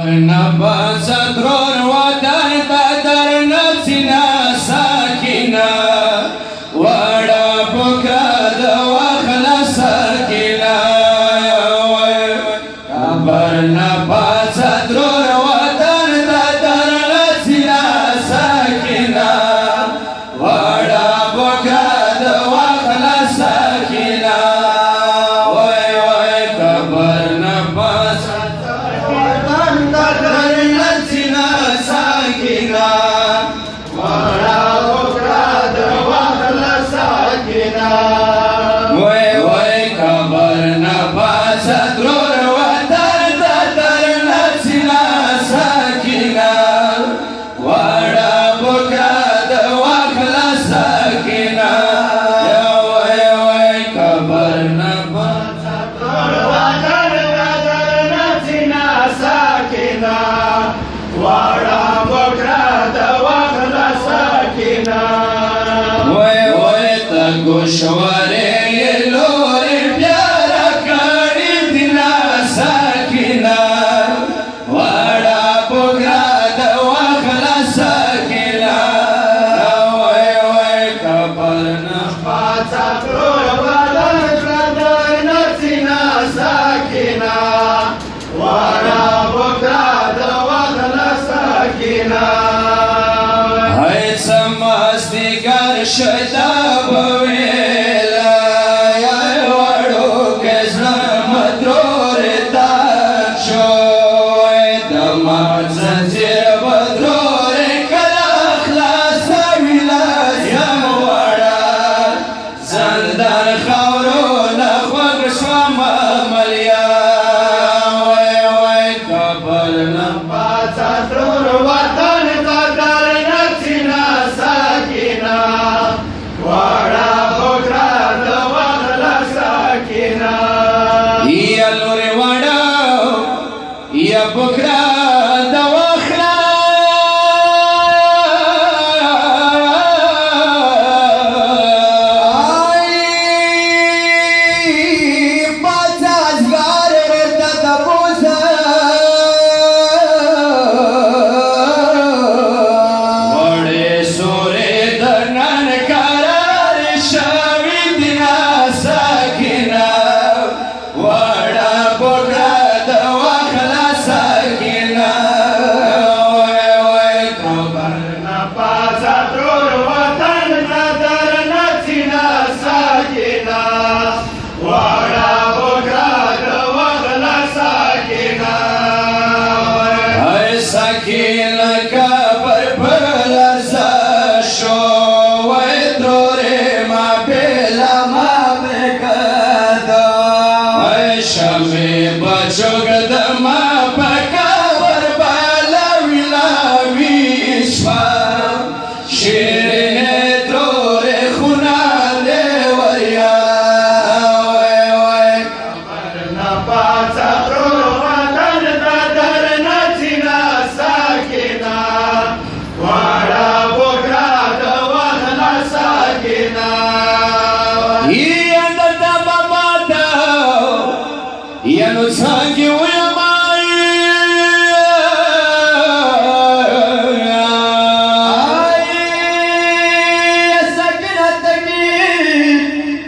نبض ضرور وطن تدر نفسنا ساکینا وڑا بکرد وخلا ساکینا کبر نبض ضرور وطن تدر نفسنا ساکینا وڑا بکرد وخلا ساکینا کبر نبض गोशवारे लोरे प्यारा कड़ी दिना साकिना वाड़ा बोगरा दवा खला साकिना ओए कबर न पाचा वाला कदर नसीना साकिना वाड़ा बोगरा दवा खला साकिना है समस्ती कर शताब بکرا دواخلا بازازگار رتا تبوزا بڑے سورے درنان قرار شاوی دینا ساکینا وڑا بکرا Yano sangi uyamai sakinataki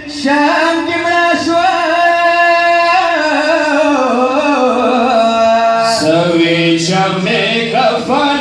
sham kimrashwa savi shame kafan